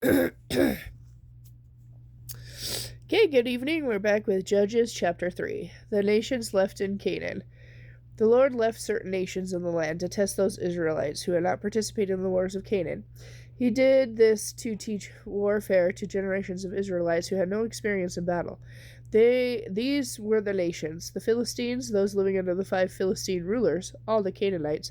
Okay, good evening. We're back with Judges chapter 3. The nations left in Canaan. The Lord left certain nations in the land to test those Israelites who had not participated in the wars of Canaan. He did this to teach warfare to generations of Israelites who had no experience in battle. These were the nations: the Philistines, those living under the 5 Philistine rulers, all the Canaanites,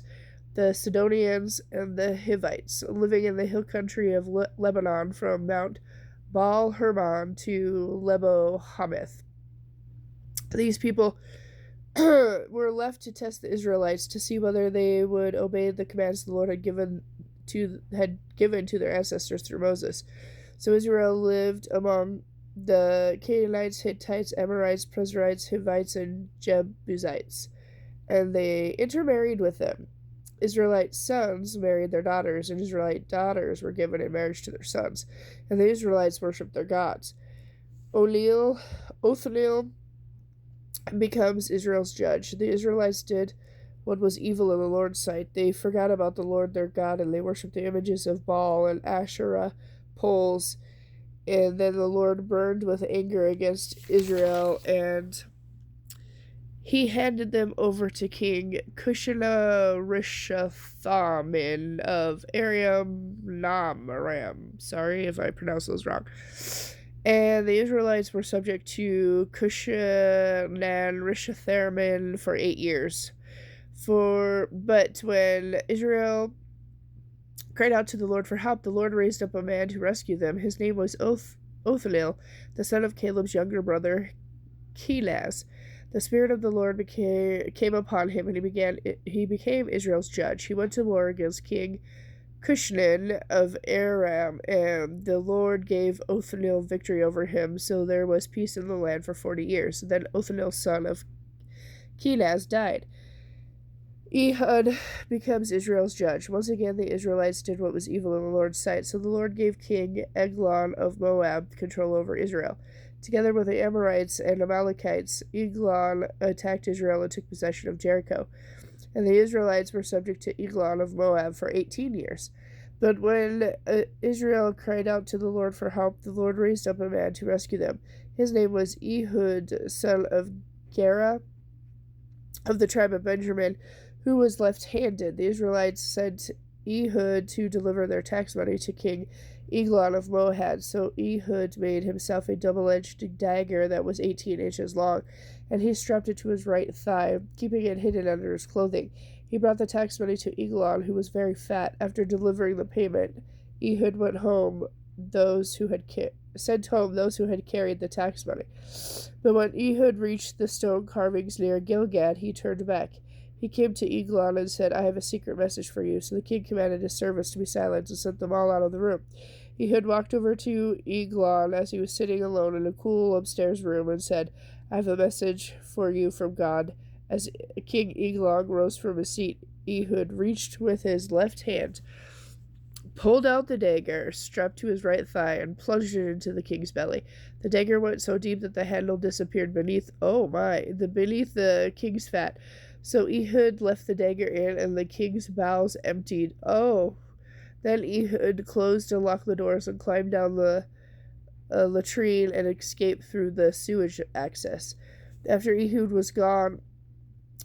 the Sidonians, and the Hivites, living in the hill country of Lebanon from Mount Baal Hermon to Lebo Hamath. These people were left to test the Israelites to see whether they would obey the commands the Lord had given to their ancestors through Moses. So Israel lived among the Canaanites, Hittites, Amorites, Perizzites, Hivites, and Jebusites, and they intermarried with them. Israelite sons married their daughters, and Israelite daughters were given in marriage to their sons, and the Israelites worshipped their gods. Othniel becomes Israel's judge. The Israelites did what was evil in the Lord's sight. They forgot about the Lord their God, and they worshipped the images of Baal and Asherah poles. And then the Lord burned with anger against Israel, and he handed them over to King Cushana-Rishathaim of Aram-Naharaim. Sorry if I pronounced those wrong. And the Israelites were subject to Cushana-Rishathaim for 8 years. But when Israel cried out to the Lord for help, the Lord raised up a man to rescue them. His name was Othniel, the son of Caleb's younger brother, Kenaz. The Spirit of the Lord came upon him, and he became Israel's judge. He went to war against King Cushnan of Aram, and the Lord gave Othniel victory over him, so there was peace in the land for 40 years. Then Othniel's son of Kenaz died. Ehud becomes Israel's judge. Once again, the Israelites did what was evil in the Lord's sight, so the Lord gave King Eglon of Moab control over Israel. Together with the Amorites and Amalekites, Eglon attacked Israel and took possession of Jericho. And the Israelites were subject to Eglon of Moab for 18 years. But when Israel cried out to the Lord for help, the Lord raised up a man to rescue them. His name was Ehud, son of Gera, of the tribe of Benjamin, who was left-handed. The Israelites sent Ehud to deliver their tax money to King Eglon of Moab. So Ehud made himself a double-edged dagger that was 18 inches long, and he strapped it to his right thigh, keeping it hidden under his clothing. He brought the tax money to Eglon, who was very fat. After delivering the payment, Ehud sent home those who had carried the tax money. But when Ehud reached the stone carvings near Gilgad, he turned back. He came to Eglon and said, "I have a secret message for you." So the king commanded his servants to be silent and sent them all out of the room. Ehud walked over to Eglon as he was sitting alone in a cool upstairs room and said, "I have a message for you from God." As King Eglon rose from his seat, Ehud reached with his left hand, pulled out the dagger strapped to his right thigh, and plunged it into the king's belly. The dagger went so deep that the handle disappeared beneath the king's fat. So Ehud left the dagger in, and the king's bowels emptied. Oh! Then Ehud closed and locked the doors and climbed down the latrine and escaped through the sewage access. After Ehud was gone,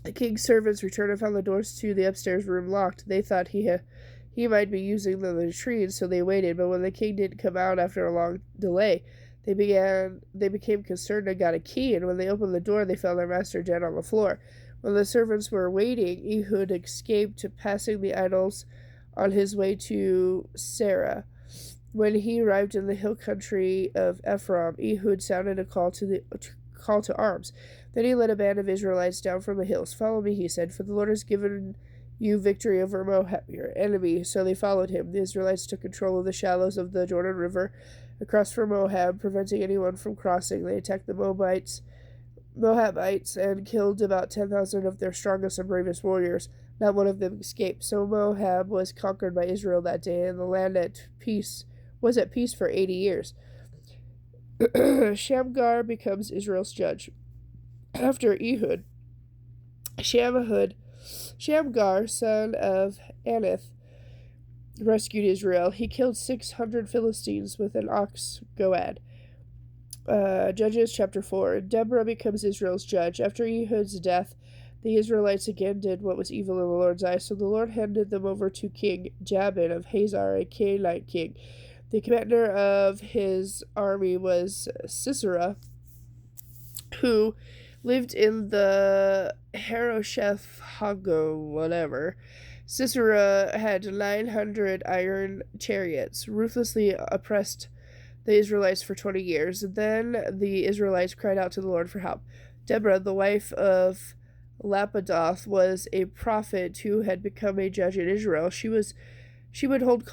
the king's servants returned and found the doors to the upstairs room locked. They thought he might be using the latrine, so they waited. But when the king didn't come out after a long delay, they became concerned and got a key. And when they opened the door, they found their master dead on the floor. When the servants were waiting, Ehud escaped, passing the idols on his way to Sarah. When he arrived in the hill country of Ephraim, Ehud sounded a call to arms. Then he led a band of Israelites down from the hills. "Follow me," he said, "for the Lord has given you victory over Moab, your enemy." So they followed him. The Israelites took control of the shallows of the Jordan River across from Moab, preventing anyone from crossing. They attacked the Moabites and killed about 10,000 of their strongest and bravest warriors. Not one of them escaped. So Moab was conquered by Israel that day, and the land was at peace for 80 years. Shamgar becomes Israel's judge. After Ehud, Shamgar, son of Anath, rescued Israel. He killed 600 Philistines with an ox goad. Judges chapter 4. Deborah becomes Israel's judge. After Ehud's death, the Israelites again did what was evil in the Lord's eyes, so the Lord handed them over to King Jabin of Hazor, a Canaanite king. The commander of his army was Sisera, who lived in the Harosheth Hago, whatever. Sisera had 900 iron chariots, ruthlessly oppressed the Israelites for 20 years. Then the Israelites cried out to the Lord for help. Deborah, the wife of Lapidoth, was a prophet who had become a judge in Israel. She would hold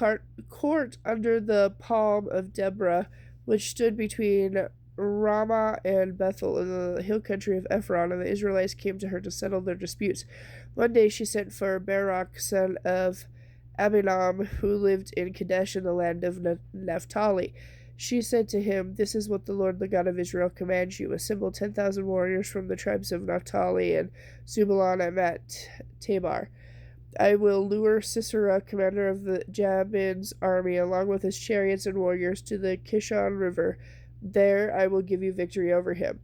court under the palm of Deborah, which stood between Ramah and Bethel in the hill country of Ephron, and the Israelites came to her to settle their disputes. One day she sent for Barak, son of Abinam, who lived in Kadesh in the land of Naphtali. She said to him, "This is what the Lord, the God of Israel, commands you. Assemble 10,000 warriors from the tribes of Naphtali and Zebulun and Mount Tabor. I will lure Sisera, commander of the Jabin's army, along with his chariots and warriors, to the Kishon River. There I will give you victory over him."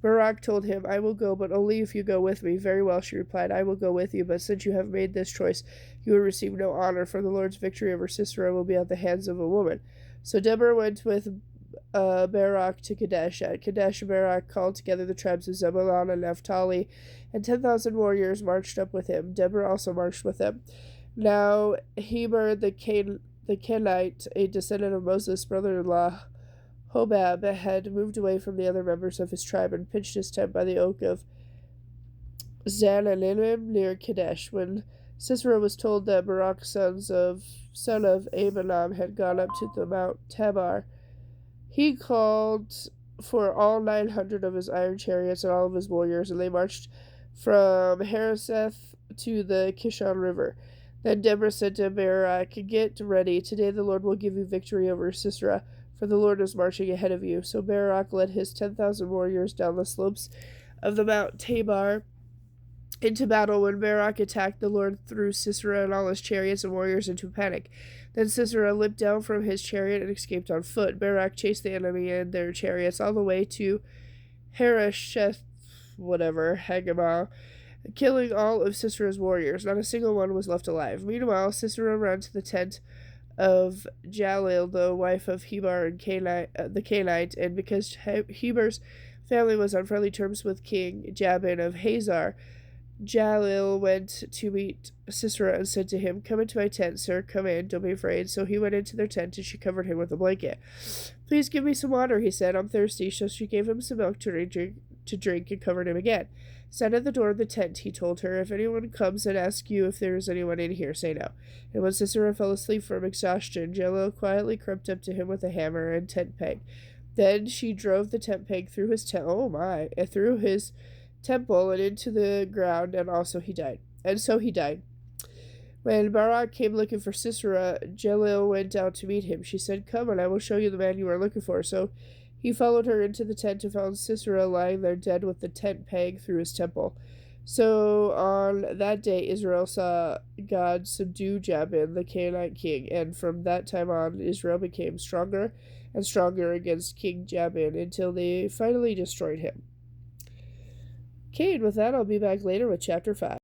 Barak told him, "I will go, but only if you go with me." "Very well," she replied, "I will go with you, but since you have made this choice, you will receive no honor, for the Lord's victory over Sisera will be at the hands of a woman." So Deborah went with Barak to Kadesh. At Kadesh, Barak called together the tribes of Zebulun and Naphtali, and 10,000 warriors marched up with him. Deborah also marched with them. Now Heber the Kenite, a descendant of Moses' brother-in-law Hobab, had moved away from the other members of his tribe and pitched his tent by the oak of Zananim near Kadesh. When Sisera was told that Barak, son of Abinam, had gone up to the Mount Tabor, he called for all 900 of his iron chariots and all of his warriors, and they marched from Harosheth to the Kishon River. Then Deborah said to Barak, "Get ready. Today the Lord will give you victory over Sisera, for the Lord is marching ahead of you." So Barak led his 10,000 warriors down the slopes of the Mount Tabor into battle. When Barak attacked, the Lord threw Sisera and all his chariots and warriors into a panic. Then Sisera leaped down from his chariot and escaped on foot. Barak chased the enemy and their chariots all the way to Harosheth, Hagamah, killing all of Sisera's warriors. Not a single one was left alive. Meanwhile, Sisera ran to the tent of Jalil, the wife of Heber and the Canaanite, and because Heber's family was on friendly terms with King Jabin of Hazor, Jalil went to meet Sisera and said to him, "Come into my tent, sir. Come in. Don't be afraid." So he went into their tent, and she covered him with a blanket. "Please give me some water," he said. "I'm thirsty." So she gave him some milk to drink and covered him again. "Stand at the door of the tent," he told her. "If anyone comes and asks you if there is anyone in here, say no." And when Sisera fell asleep from exhaustion, Jalil quietly crept up to him with a hammer and tent peg. Then she drove the tent peg through his through his temple and into the ground, and so he died. When Barak came looking for Sisera, Jalil went out to meet him. She said, "Come, and I will show you the man you are looking for." So he followed her into the tent and found Sisera lying there dead with the tent peg through his temple. So on that day Israel saw God subdue Jabin, the Canaanite king, and from that time on Israel became stronger and stronger against King Jabin until they finally destroyed him. Okay, and with that, I'll be back later with chapter 5.